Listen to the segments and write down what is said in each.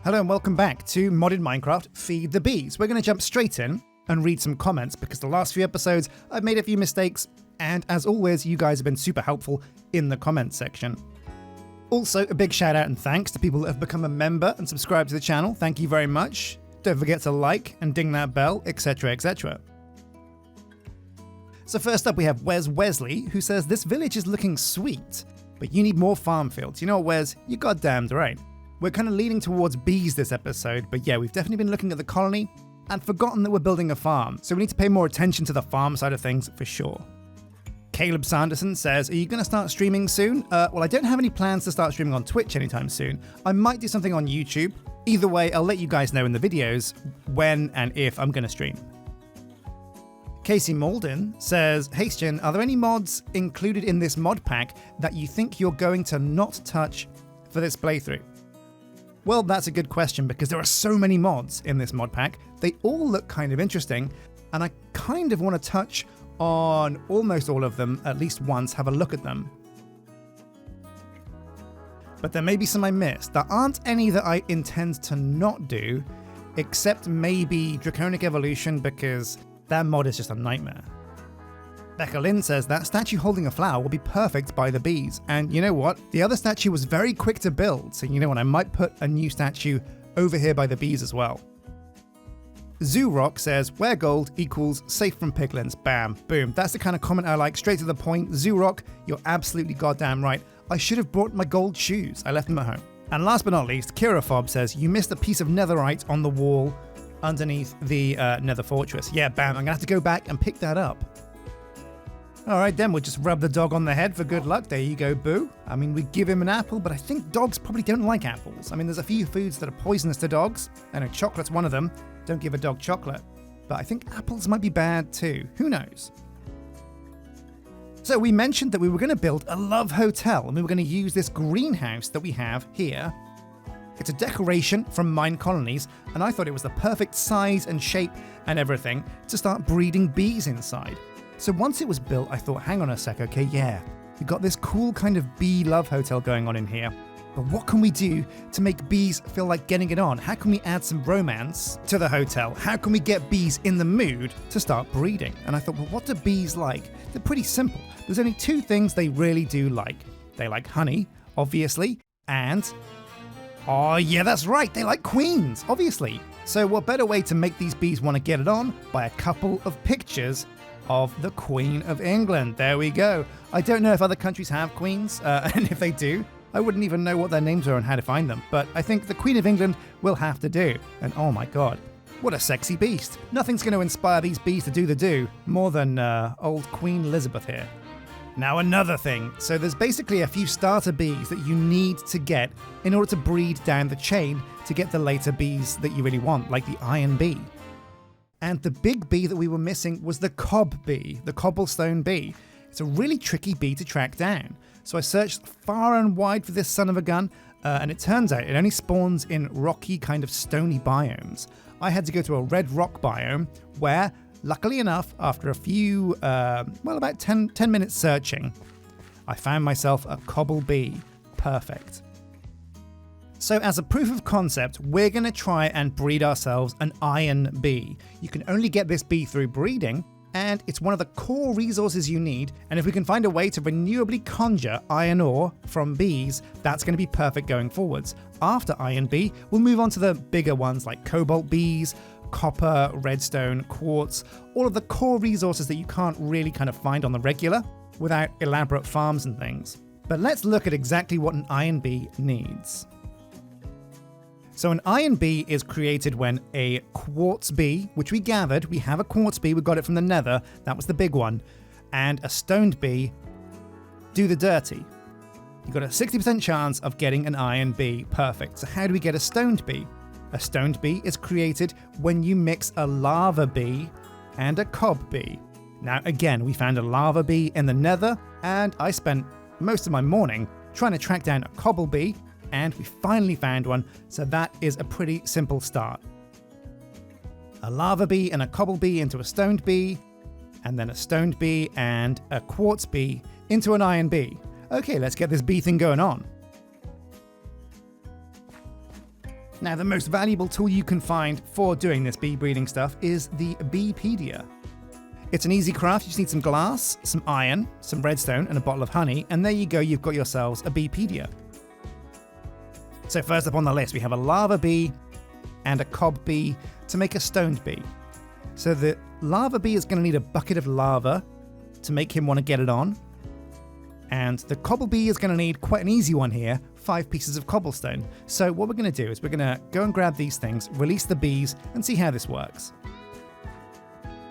Hello and welcome back to Modded Minecraft Feed the Bees. We're going to jump straight in and read some comments because the last few episodes I've made a few mistakes, and as always you guys have been super helpful in the comments section. Also, a big shout out and thanks to people that have become a member and subscribed to the channel. Thank you very much. Don't forget to like and ding that bell, etc, etc. So first up we have Wes Wesley, who says, "This village is looking sweet, but you need more farm fields." You know what, Wes? You're goddamned right. We're kind of leaning towards bees this episode, but yeah, we've definitely been looking at the colony and forgotten that we're building a farm, so we need to pay more attention to the farm side of things for sure. Caleb Sanderson says, "Are you going to start streaming soon?" Well, I don't have any plans to start streaming on Twitch anytime soon. I might do something on YouTube. Either way, I'll let you guys know in the videos when and if I'm going to stream. Casey Malden says, "Hey Sjin, are there any mods included in this mod pack that you think you're going to not touch for this playthrough?" Well, that's a good question because there are so many mods in this mod pack. They all look kind of interesting, and I kind of want to touch on almost all of them at least once, have a look at them. But there may be some I missed. There aren't any that I intend to not do, except maybe Draconic Evolution because that mod is just a nightmare. Becca Lynn says, "That statue holding a flower will be perfect by the bees." And you know what? The other statue was very quick to build, so you know what? I might put a new statue over here by the bees as well. Zoo Rock says, "Where gold equals safe from piglins." Bam, boom. That's the kind of comment I like, straight to the point. Zoo Rock, you're absolutely goddamn right. I should have brought my gold shoes. I left them at home. And last but not least, Kira Fob says, "You missed a piece of netherite on the wall underneath the nether fortress." Yeah, bam. I'm going to have to go back and pick that up. Alright then, we'll just rub the dog on the head for good luck. There you go, Boo. I mean, we give him an apple, but I think dogs probably don't like apples. I mean, there's a few foods that are poisonous to dogs. I know chocolate's one of them. Don't give a dog chocolate. But I think apples might be bad too. Who knows? So we mentioned that we were going to build a love hotel, and we were going to use this greenhouse that we have here. It's a decoration from MineColonies, and I thought it was the perfect size and shape and everything to start breeding bees inside. So once it was built, I thought, hang on a sec, okay, yeah, we've got this cool kind of bee love hotel going on in here, but what can we do to make bees feel like getting it on? How can we add some romance to the hotel? How can we get bees in the mood to start breeding? And I thought, well, what do bees like? They're pretty simple. There's only two things they really do like. They like honey, obviously, and, oh yeah, that's right, they like queens, obviously. So what better way to make these bees want to get it on by a couple of pictures of the Queen of England. There we go. I don't know if other countries have queens, and if they do, I wouldn't even know what their names are and how to find them, but I think the Queen of England will have to do. And oh my god, what a sexy beast. Nothing's going to inspire these bees to do the do more than old Queen Elizabeth here. Now another thing, so there's basically a few starter bees that you need to get in order to breed down the chain to get the later bees that you really want, like the iron bee. And the big bee that we were missing was the cob bee, the cobblestone bee. It's a really tricky bee to track down. So I searched far and wide for this son of a gun, and it turns out it only spawns in rocky, kind of stony biomes. I had to go to a red rock biome where, luckily enough, after a few, about 10 minutes searching, I found myself a cobble bee. Perfect. So as a proof of concept, we're going to try and breed ourselves an iron bee. You can only get this bee through breeding, and it's one of the core resources you need, and if we can find a way to renewably conjure iron ore from bees, that's going to be perfect going forwards. After iron bee, we'll move on to the bigger ones like cobalt bees, copper, redstone, quartz, all of the core resources that you can't really kind of find on the regular without elaborate farms and things. But let's look at exactly what an iron bee needs. So an iron bee is created when a quartz bee, which we gathered, we have a quartz bee, we got it from the nether, that was the big one, and a stoned bee do the dirty. You've got a 60% chance of getting an iron bee. Perfect. So how do we get a stoned bee? A stoned bee is created when you mix a lava bee and a cob bee. Now again, we found a lava bee in the nether, and I spent most of my morning trying to track down a cobble bee, and we finally found one, so that is a pretty simple start. A lava bee and a cobble bee into a stoned bee, and then a stoned bee and a quartz bee into an iron bee. Okay, let's get this bee thing going on. Now, the most valuable tool you can find for doing this bee breeding stuff is the Bee Pedia. It's an easy craft. You just need some glass, some iron, some redstone, and a bottle of honey, and there you go, you've got yourselves a Bee Pedia. So first up on the list, we have a lava bee and a cob bee to make a stoned bee. So the lava bee is going to need a bucket of lava to make him want to get it on. And the cobble bee is going to need quite an easy one here, 5 pieces of cobblestone. So what we're going to do is we're going to go and grab these things, release the bees, and see how this works.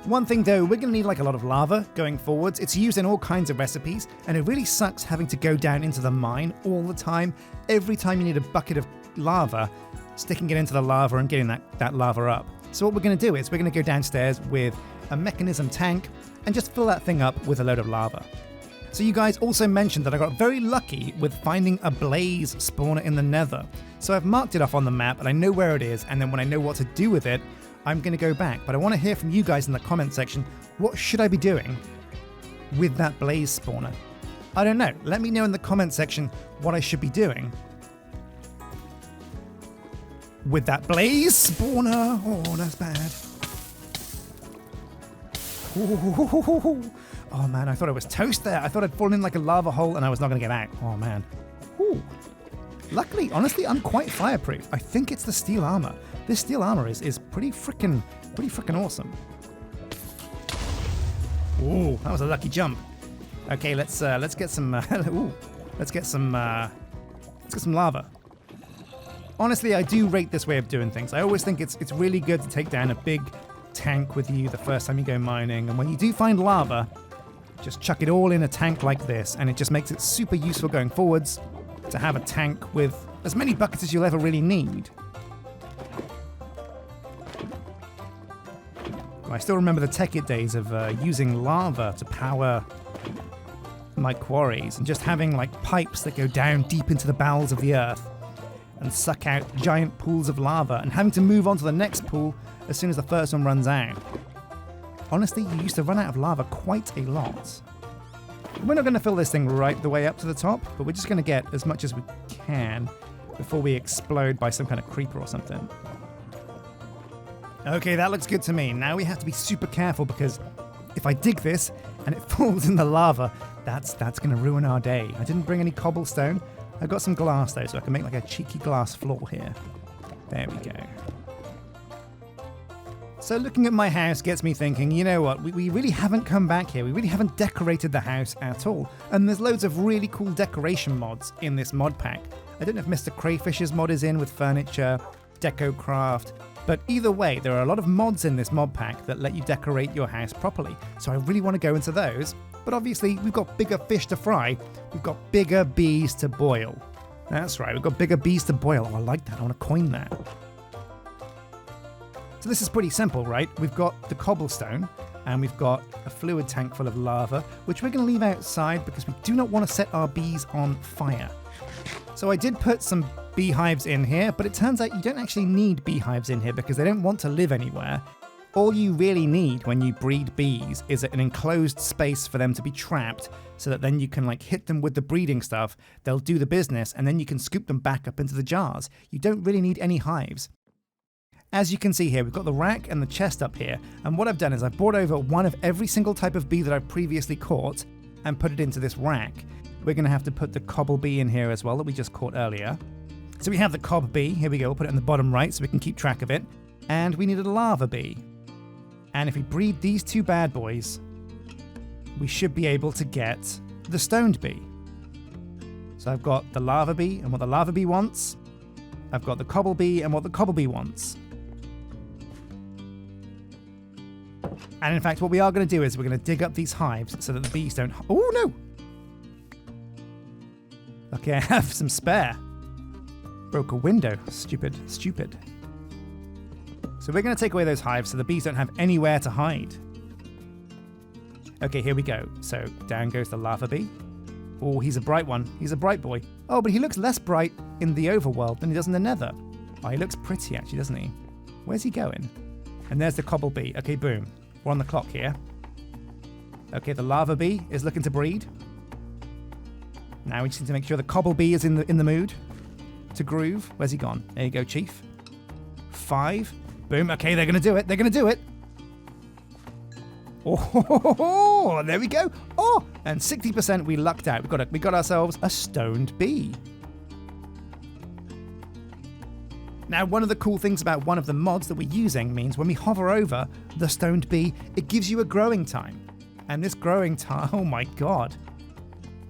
One thing though, we're going to need like a lot of lava going forwards. It's used in all kinds of recipes, and it really sucks having to go down into the mine all the time. Every time you need a bucket of lava, sticking it into the lava and getting that lava up. So what we're going to do is we're going to go downstairs with a mechanism tank and just fill that thing up with a load of lava. So you guys also mentioned that I got very lucky with finding a blaze spawner in the nether. So I've marked it off on the map and I know where it is, and then when I know what to do with it, I'm going to go back. But I want to hear from you guys in the comment section, what should I be doing with that blaze spawner? I don't know. Let me know in the comment section what I should be doing with that blaze spawner. Oh, that's bad. Oh man, I thought it was toast there. I thought I'd fallen in like a lava hole and I was not going to get out. Oh man. Ooh. Luckily, honestly, I'm quite fireproof. I think it's the steel armor. This steel armor is pretty freaking awesome. Ooh, that was a lucky jump. Okay, let's get some let's get some lava. Honestly, I do rate this way of doing things. I always think it's really good to take down a big tank with you the first time you go mining, and when you do find lava, just chuck it all in a tank like this, and it just makes it super useful going forwards to have a tank with as many buckets as you'll ever really need. I still remember the Tech-It days of using lava to power my quarries, and just having like pipes that go down deep into the bowels of the earth and suck out giant pools of lava, and having to move on to the next pool as soon as the first one runs out. Honestly, you used to run out of lava quite a lot. We're not going to fill this thing right the way up to the top, but we're just going to get as much as we can before we explode by some kind of creeper or something. Okay, that looks good to me. Now we have to be super careful, because if I dig this and it falls in the lava, that's going to ruin our day. I didn't bring any cobblestone. I got some glass though, so I can make like a cheeky glass floor here. There we go. So looking at my house gets me thinking, you know what, we really haven't come back here. We really haven't decorated the house at all. And there's loads of really cool decoration mods in this mod pack. I don't know if Mr. Crayfish's mod is in with furniture, DecoCraft, but either way, there are a lot of mods in this mod pack that let you decorate your house properly. So I really want to go into those. But obviously, we've got bigger fish to fry. We've got bigger bees to boil. That's right, we've got bigger bees to boil. Oh, I like that. I want to coin that. So this is pretty simple, right? We've got the cobblestone, and we've got a fluid tank full of lava, which we're going to leave outside because we do not want to set our bees on fire. So I did put some beehives in here, but it turns out you don't actually need beehives in here because they don't want to live anywhere. All you really need when you breed bees is an enclosed space for them to be trapped, so that then you can like hit them with the breeding stuff, they'll do the business, and then you can scoop them back up into the jars. You don't really need any hives. As you can see here, we've got the rack and the chest up here, and what I've done is I've brought over one of every single type of bee that I've previously caught and put it into this rack. We're going to have to put the cobble bee in here as well that we just caught earlier. So we have the cob bee, here we go, we'll put it in the bottom right so we can keep track of it. And we needed a lava bee. And if we breed these two bad boys, we should be able to get the stoned bee. So I've got the lava bee and what the lava bee wants. I've got the cobble bee and what the cobble bee wants. And in fact, what we are going to do is we're going to dig up these hives so that the bees don't... Oh, no! Okay, I have some spare. Broke a window. Stupid. So we're going to take away those hives so the bees don't have anywhere to hide. Okay, here we go. So down goes the lava bee. Oh, he's a bright one. He's a bright boy. Oh, but he looks less bright in the overworld than he does in the nether. Oh, he looks pretty actually, doesn't he? Where's he going? And there's the cobble bee. Okay, boom. We're on the clock here. Okay, the lava bee is looking to breed. Now we just need to make sure the cobble bee is in the mood to groove. Where's he gone? There you go, Chief. 5. Boom. Okay, they're going to do it. They're going to do it. Oh, there we go. Oh, and 60% we lucked out. We got ourselves a stoned bee. Now, one of the cool things about one of the mods that we're using means when we hover over the stoned bee, it gives you a growing time. And this growing time, oh my god.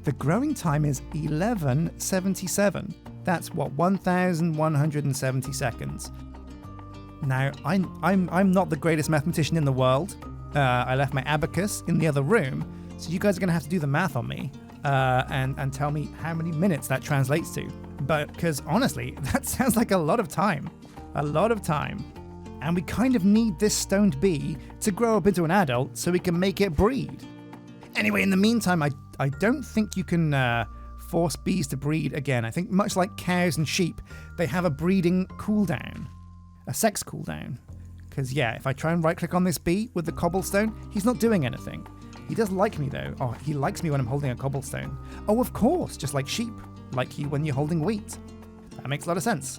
The growing time is 1177. That's what, 1,170 seconds. Now, I'm not the greatest mathematician in the world. I left my abacus in the other room, so you guys are going to have to do the math on me and tell me how many minutes that translates to. But because honestly, that sounds like a lot of time. A lot of time. And we kind of need this stoned bee to grow up into an adult so we can make it breed. Anyway, in the meantime, I don't think you can force bees to breed again. I think much like cows and sheep, they have a breeding cooldown. A sex cooldown. Because yeah, if I try and right click on this bee with the cobblestone, he's not doing anything. He does like me though. Oh, he likes me when I'm holding a cobblestone. Oh, of course, just like sheep. Like you when you're holding wheat. That makes a lot of sense.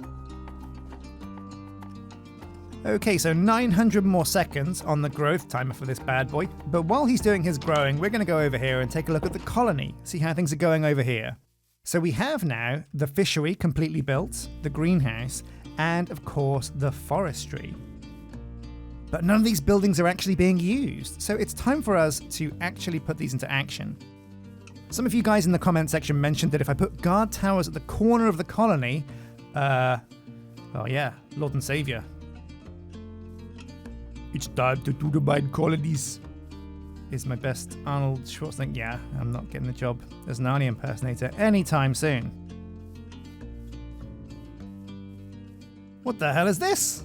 Okay, so 900 more seconds on the growth timer for this bad boy. But while he's doing his growing, we're going to go over here and take a look at the colony, see how things are going over here. So we have now the fishery completely built, the greenhouse, and of course the forestry. But none of these buildings are actually being used, so it's time for us to actually put these into action. Some of you guys in the comment section mentioned that if I put guard towers at the corner of the colony, oh yeah, Lord and Savior. It's time to do the MineColonies. Is my best Arnold Schwarzenegger. Yeah, I'm not getting the job as an Arnie impersonator anytime soon. What the hell is this?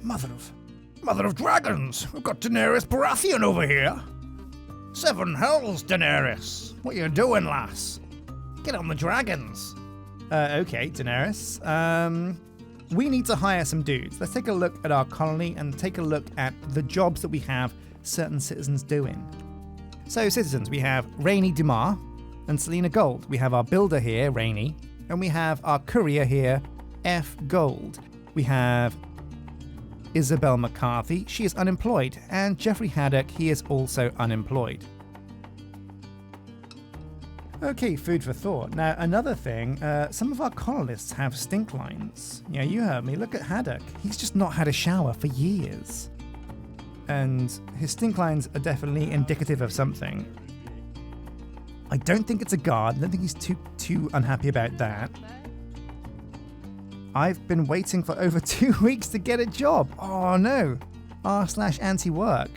Mother of dragons! We've got Daenerys Baratheon over here! 7 hells, Daenerys! What you doing, lass? Get on the dragons! Okay, Daenerys. We need to hire some dudes. Let's take a look at our colony and take a look at the jobs that we have certain citizens doing. So, citizens, we have Rainy Dumar and Selena Gold. We have our builder here, Rainy, and we have our courier here, F. Gold. We have Isabel McCarthy, she is unemployed, and Jeffrey Haddock, he is also unemployed. Okay, food for thought. Now, another thing, some of our colonists have stink lines. Yeah, you heard me, look at Haddock. He's just not had a shower for years. And his stink lines are definitely indicative of something. I don't think it's a guard, I don't think he's too unhappy about that. I've been waiting for over 2 weeks to get a job. Oh no. r/anti-work.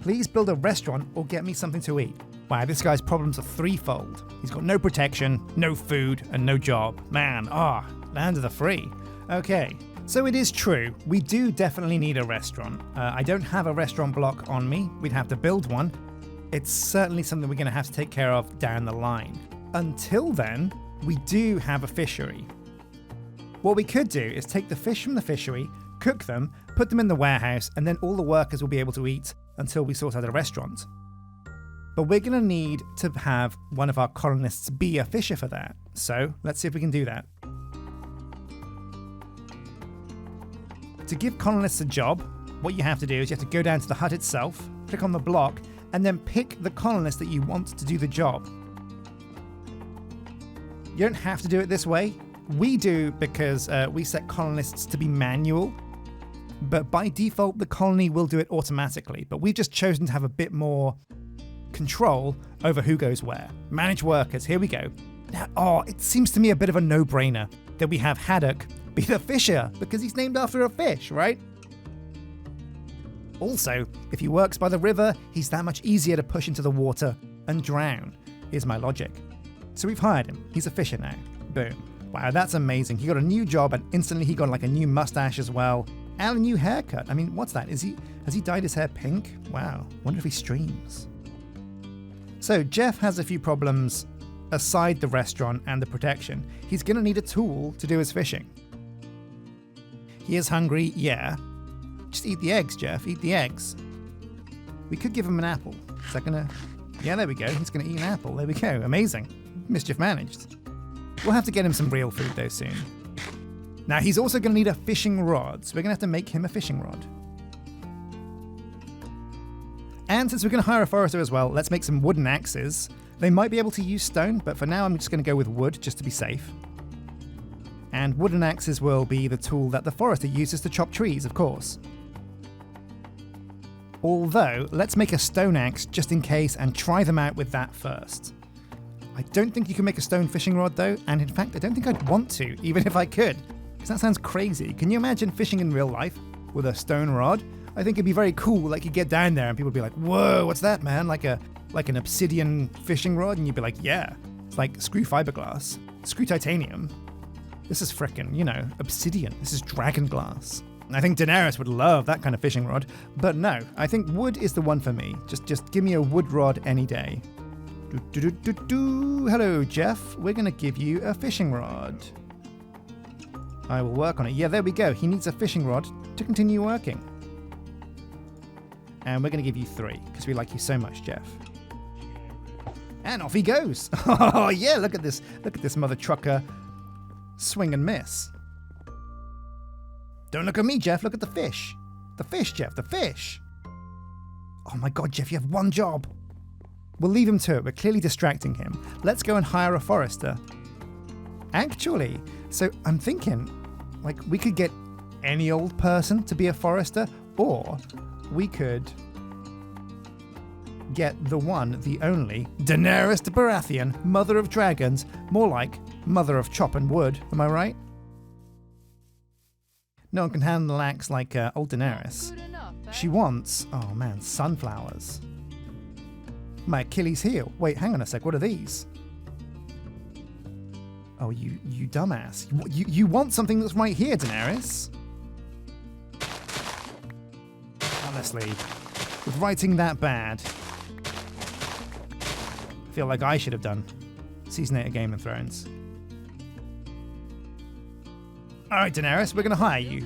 Please build a restaurant or get me something to eat. Wow, this guy's problems are threefold. He's got no protection, no food, and no job. Man, land of the free. Okay, so it is true. We do definitely need a restaurant. I don't have a restaurant block on me. We'd have to build one. It's certainly something we're going to have to take care of down the line. Until then, we do have a fishery. What we could do is take the fish from the fishery, cook them, put them in the warehouse, and then all the workers will be able to eat until we sort out a restaurant. But we're going to need to have one of our colonists be a fisher for that. So let's see if we can do that. To give colonists a job, what you have to do is you have to go down to the hut itself, click on the block, and then pick the colonist that you want to do the job. You don't have to do it this way. We do because we set colonists to be manual, but by default the colony will do it automatically. But we've just chosen to have a bit more control over who goes where. Manage workers, here we go. Now, it seems to me a bit of a no-brainer that we have Haddock be the fisher, because he's named after a fish, right? Also, if he works by the river, he's that much easier to push into the water and drown, is my logic. So we've hired him. He's a fisher now. Boom. Wow, that's amazing. He got a new job and instantly he got like a new mustache as well. And a new haircut. I mean, what's that? Has he dyed his hair pink? Wow, wonder if he streams. So Jeff has a few problems aside the restaurant and the protection. He's gonna need a tool to do his fishing. He is hungry, yeah. Just eat the eggs, Jeff, eat the eggs. We could give him an apple. Is that gonna... Yeah, there we go. He's gonna eat an apple. There we go. Amazing. Mischief managed. We'll have to get him some real food though soon. Now he's also going to need a fishing rod, so we're going to have to make him a fishing rod. And since we're going to hire a forester as well, let's make some wooden axes. They might be able to use stone, but for now I'm just going to go with wood just to be safe. And wooden axes will be the tool that the forester uses to chop trees, of course. Although, let's make a stone axe just in case and try them out with that first. I don't think you can make a stone fishing rod though, and in fact I don't think I'd want to, even if I could, because that sounds crazy. Can you imagine fishing in real life with a stone rod? I think it'd be very cool, like you get down there and people would be like, whoa, what's that, man? Like an obsidian fishing rod? And you'd be like, yeah, it's like screw fiberglass, screw titanium. This is frickin', obsidian. This is dragon glass. I think Daenerys would love that kind of fishing rod, but no, I think wood is the one for me. Just give me a wood rod any day. Hello, Jeff. We're going to give you a fishing rod. I will work on it. Yeah, there we go. He needs a fishing rod to continue working. And we're going to give you 3, because we like you so much, Jeff. And off he goes. Oh, yeah, look at this. Look at this mother trucker swing and miss. Don't look at me, Jeff. Look at the fish. The fish, Jeff. The fish. Oh my God, Jeff, you have one job. We'll leave him to it. We're clearly distracting him. Let's go and hire a forester. Actually, so I'm thinking, like, we could get any old person to be a forester, or we could get the one, the only, Daenerys the Baratheon, Mother of Dragons, more like Mother of Chop and Wood. Am I right? No one can handle an axe like old Daenerys. She wants, oh man, sunflowers. My Achilles heel. Wait, hang on a sec, what are these? Oh, you dumbass. You want something that's right here, Daenerys? Honestly, with writing that bad, I feel like I should have done Season 8 of Game of Thrones. Alright, Daenerys, we're going to hire you.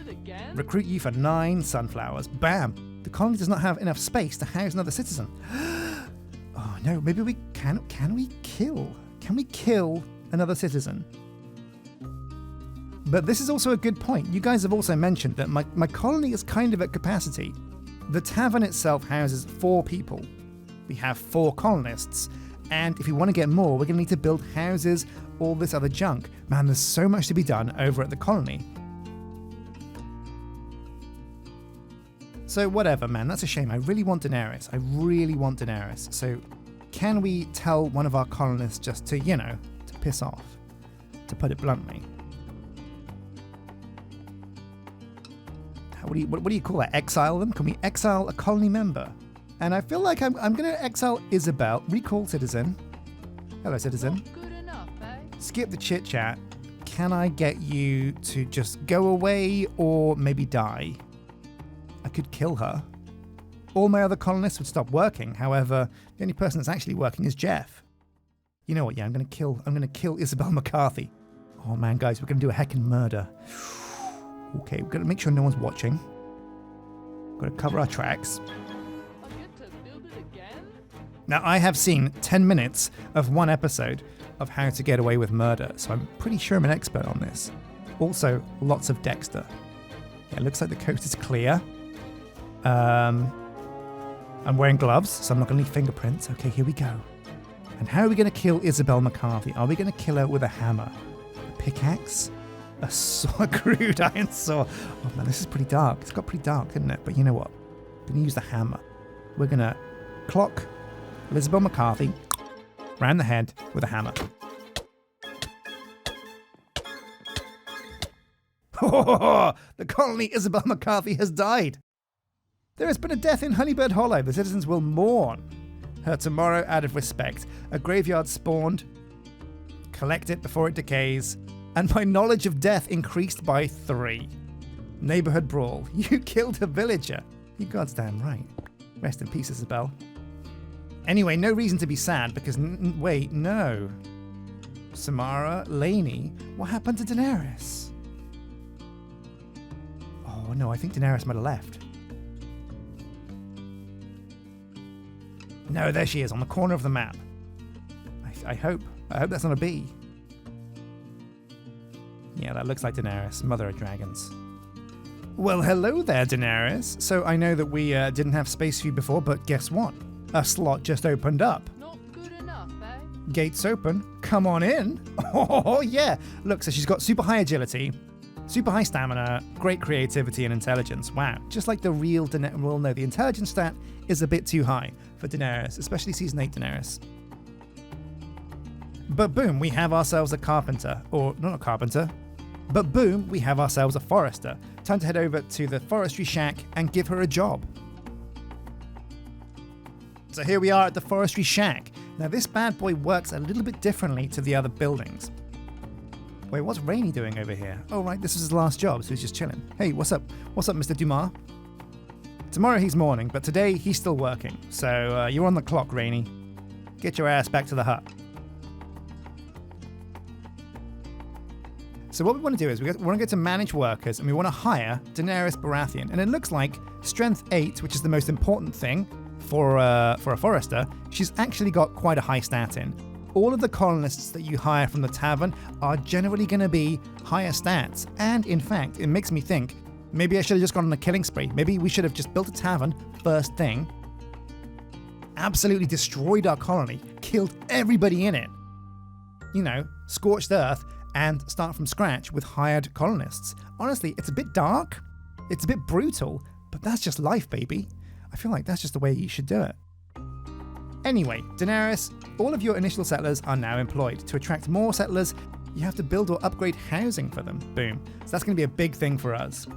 Recruit you for 9 sunflowers. Bam! The colony does not have enough space to house another citizen. Oh no, maybe we can we kill another citizen? But this is also a good point. You guys have also mentioned that my colony is kind of at capacity. The tavern itself houses 4 people. We have 4 colonists. And if we want to get more, we're going to need to build houses, all this other junk. Man, there's so much to be done over at the colony. So whatever, man, that's a shame. I really want Daenerys. So can we tell one of our colonists just to, to piss off? To put it bluntly. What do you call that? Exile them? Can we exile a colony member? And I feel like I'm going to exile Isabel. Recall citizen. Hello, citizen. Good enough, eh? Skip the chit chat. Can I get you to just go away or maybe die? I could kill her. All my other colonists would stop working. However, the only person that's actually working is Jeff. You know what? Yeah, I'm going to kill Isabel McCarthy. Oh man, guys, we're going to do a heckin' murder. Okay, we've got to make sure no one's watching. Got to cover our tracks. Now, I have seen 10 minutes of one episode of How to Get Away with Murder, so I'm pretty sure I'm an expert on this. Also, lots of Dexter. Yeah, it looks like the coast is clear. I'm wearing gloves, so I'm not going to leave fingerprints. Okay, here we go. And how are we going to kill Isabel McCarthy? Are we going to kill her with a hammer? A pickaxe? A saw, a crude iron saw? Oh man, this is pretty dark. It's got pretty dark, isn't it? But you know what? I'm going to use the hammer. We're going to clock Isabel McCarthy round the head with a hammer. The colony Isabel McCarthy has died. There has been a death in Honeybird Hollow. The citizens will mourn her tomorrow out of respect. A graveyard spawned. Collect it before it decays. And my knowledge of death increased by 3. Neighborhood brawl. You killed a villager. You goddamn right. Rest in peace, Isabel. Anyway, no reason to be sad because, wait, no. Samara, Lainey, what happened to Daenerys? Oh no, I think Daenerys might have left. No, there she is on the corner of the map. I hope that's not a bee. Yeah, that looks like Daenerys, Mother of Dragons. Well, hello there, Daenerys. So I know that we didn't have space for you before, but guess what? A slot just opened up. Not good enough, eh? Gates open. Come on in. Oh, yeah. Look, so she's got super high agility, super high stamina, great creativity and intelligence. Wow. Just like the real Daenerys. Well, no, the intelligence stat is a bit too high for Daenerys, especially Season 8 Daenerys. But boom, we have ourselves a carpenter. Or, not a carpenter. But boom, we have ourselves a forester. Time to head over to the forestry shack and give her a job. So here we are at the forestry shack. Now this bad boy works a little bit differently to the other buildings. Wait, what's Rainy doing over here? Oh right, this is his last job, so he's just chilling. Hey, what's up? What's up, Mr. Dumas? Tomorrow he's morning, but today he's still working. So you're on the clock, Rainy. Get your ass back to the hut. So what we want to do is we want to go to manage workers and we want to hire Daenerys Baratheon. And it looks like strength 8, which is the most important thing for a forester, she's actually got quite a high stat in. All of the colonists that you hire from the tavern are generally going to be higher stats. And in fact, it makes me think, maybe I should have just gone on a killing spree. Maybe we should have just built a tavern first thing, absolutely destroyed our colony, killed everybody in it. You know, scorched earth, and start from scratch with hired colonists. Honestly, it's a bit dark, it's a bit brutal, but that's just life, baby. I feel like that's just the way you should do it. Anyway, Daenerys, all of your initial settlers are now employed. To attract more settlers, you have to build or upgrade housing for them. Boom. So that's going to be a big thing for us.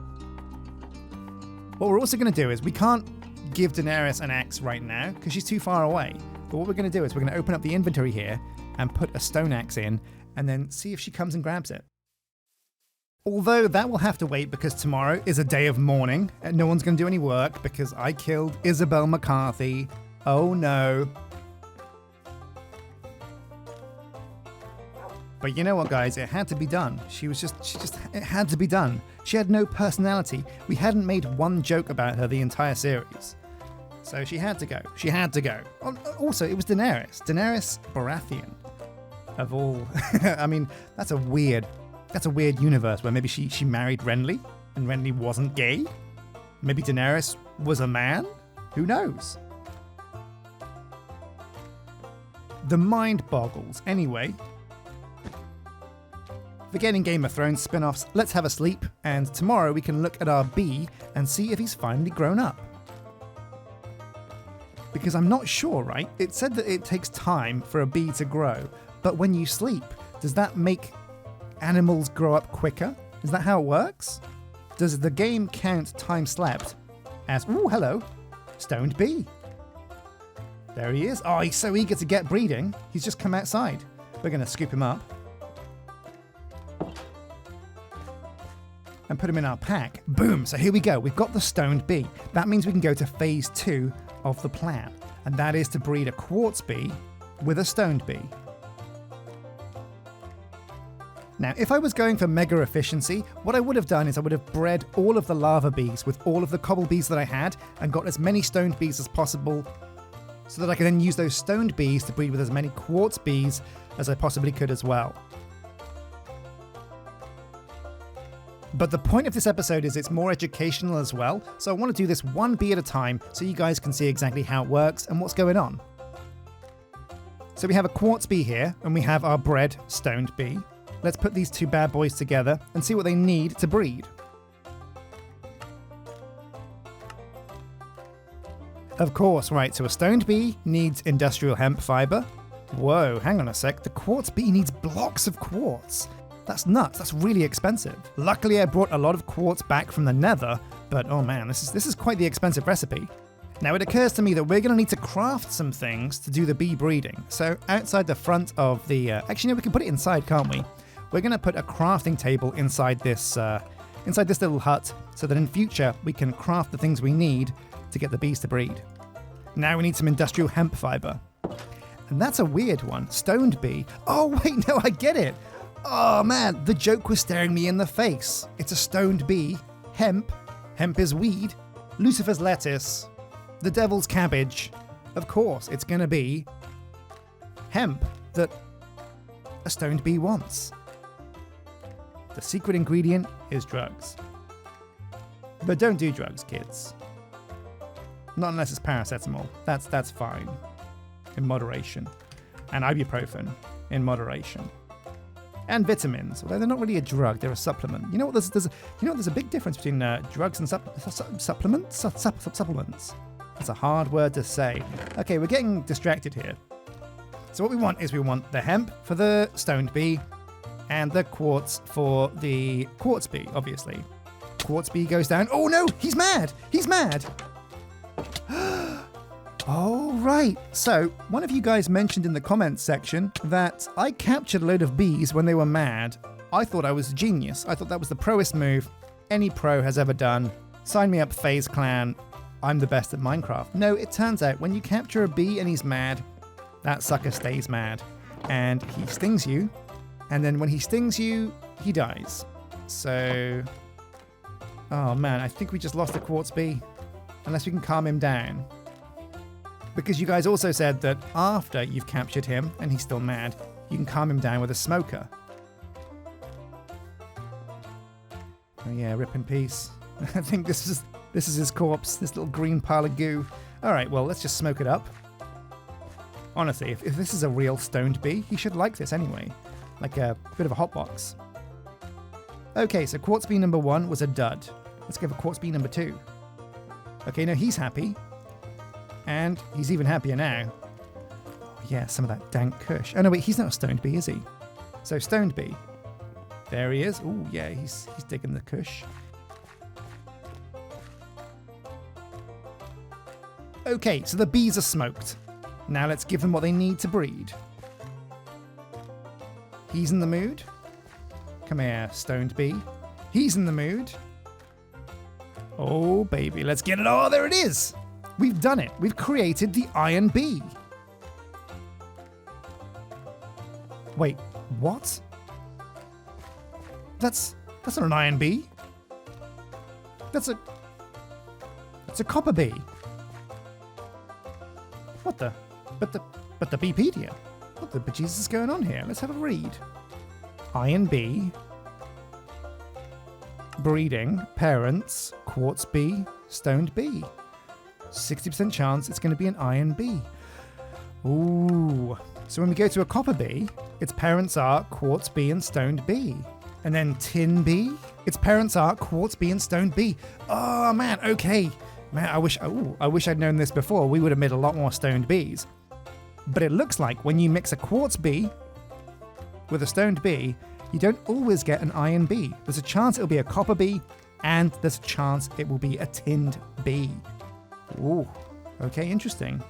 What we're also going to do is we can't give Daenerys an axe right now because she's too far away. But what we're going to do is we're going to open up the inventory here and put a stone axe in and then see if she comes and grabs it. Although that will have to wait because tomorrow is a day of mourning and no one's going to do any work because I killed Isabel McCarthy. Oh no. But you know what, guys? It had to be done. It had to be done. She had no personality. We hadn't made one joke about her the entire series. So she had to go. She had to go. Also, it was Daenerys. Daenerys Baratheon. Of all... I mean, that's a weird universe where maybe she married Renly and Renly wasn't gay. Maybe Daenerys was a man? Who knows? The mind boggles. Anyway, forgetting Game of Thrones spin-offs, let's have a sleep, and tomorrow we can look at our bee and see if he's finally grown up. Because I'm not sure, right? It said that it takes time for a bee to grow, but when you sleep, does that make animals grow up quicker? Is that how it works? Does the game count time slept as, ooh, hello, stoned bee? There he is. Oh, he's so eager to get breeding. He's just come outside. We're going to scoop him up and put him in our pack. Boom. So here we go. We've got the stoned bee. That means we can go to phase 2 of the plan. And that is to breed a quartz bee with a stoned bee. Now, if I was going for mega efficiency, what I would have done is I would have bred all of the lava bees with all of the cobble bees that I had and got as many stoned bees as possible so that I could then use those stoned bees to breed with as many quartz bees as I possibly could as well. But the point of this episode is it's more educational as well, so I want to do this one bee at a time so you guys can see exactly how it works and what's going on. So we have a quartz bee here, and we have our bred stoned bee. Let's put these two bad boys together and see what they need to breed. Of course, right, so a stoned bee needs industrial hemp fiber. Whoa, hang on a sec, the quartz bee needs blocks of quartz. That's nuts, that's really expensive. Luckily I brought a lot of quartz back from the nether, but oh man, this is quite the expensive recipe. Now it occurs to me that we're going to need to craft some things to do the bee breeding. So outside the front of the... actually no, we can put it inside, can't we? We're going to put a crafting table inside this little hut so that in future we can craft the things we need to get the bees to breed. Now we need some industrial hemp fiber. And that's a weird one. Stoned bee. Oh wait, no, I get it. Oh man, the joke was staring me in the face. It's a stoned bee. Hemp. Hemp is weed. Lucifer's lettuce. The devil's cabbage. Of course, it's going to be hemp that a stoned bee wants. The secret ingredient is drugs. But don't do drugs, kids. Not unless it's paracetamol. That's fine. In moderation. And ibuprofen in moderation. And vitamins, although they're not really a drug, they're a supplement. You know what? There's a big difference between drugs and supplements. Supplements. That's a hard word to say. Okay, we're getting distracted here. So what we want is the hemp for the stoned bee, and the quartz for the quartz bee, obviously. Quartz bee goes down. Oh no, he's mad! He's mad! Oh, right. So, one of you guys mentioned in the comments section that I captured a load of bees when they were mad. I thought I was a genius. I thought that was the proest move any pro has ever done. Sign me up, FaZe Clan. I'm the best at Minecraft. No, it turns out when you capture a bee and he's mad, that sucker stays mad. And he stings you. And then when he stings you, he dies. So... Oh man, I think we just lost the quartz bee. Unless we can calm him down. Because you guys also said that after you've captured him and he's still mad, you can calm him down with a smoker. Oh yeah, rip in peace. I think this is his corpse, this little green pile of goo. Alright, well, let's just smoke it up. Honestly, if this is a real stoned bee, he should like this anyway. Like a bit of a hotbox. Okay, so quartz bee number 1 was a dud. Let's give a quartz bee number 2. Okay, now he's happy. And he's even happier now. Oh yeah, some of that dank kush. Oh no, wait, he's not a stoned bee, is he? So stoned bee. There he is. Oh yeah, he's digging the kush. Okay, so the bees are smoked. Now let's give them what they need to breed. He's in the mood. Come here, stoned bee. He's in the mood. Oh baby, let's get it. Oh, there it is. We've done it. We've created the iron bee. Wait, what? That's not an iron bee. That's a copper bee. What the? But the Beepedia. What the bejesus is going on here? Let's have a read. Iron bee. Breeding. Parents. Quartz bee. Stoned bee. 60% chance it's going to be an iron bee. Ooh. So when we go to a copper bee, its parents are quartz bee and stoned bee. And then tin bee, its parents are quartz bee and stoned bee. Oh man, okay. Man, I wish I'd known this before. We would have made a lot more stoned bees. But it looks like when you mix a quartz bee with a stoned bee, you don't always get an iron bee. There's a chance it'll be a copper bee, and there's a chance it will be a tinned bee. Ooh, okay, interesting.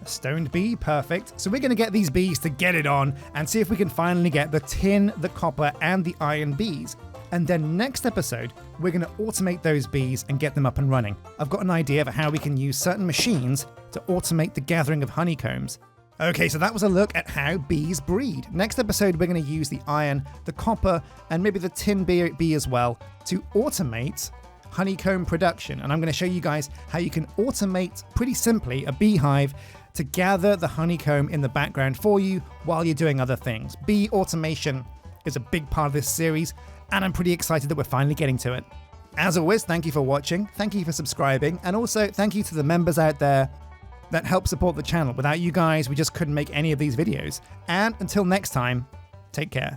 A stoned bee, perfect. So we're going to get these bees to get it on and see if we can finally get the tin, the copper, and the iron bees. And then next episode, we're going to automate those bees and get them up and running. I've got an idea of how we can use certain machines to automate the gathering of honeycombs. Okay, so that was a look at how bees breed. Next episode, we're going to use the iron, the copper, and maybe the tin bee as well to automate honeycomb production. And I'm going to show you guys how you can automate, pretty simply, a beehive to gather the honeycomb in the background for you while you're doing other things. Bee automation is a big part of this series, and I'm pretty excited that we're finally getting to it. As always, thank you for watching, thank you for subscribing, and also thank you to the members out there that help support the channel. Without you guys, we just couldn't make any of these videos. And until next time, take care.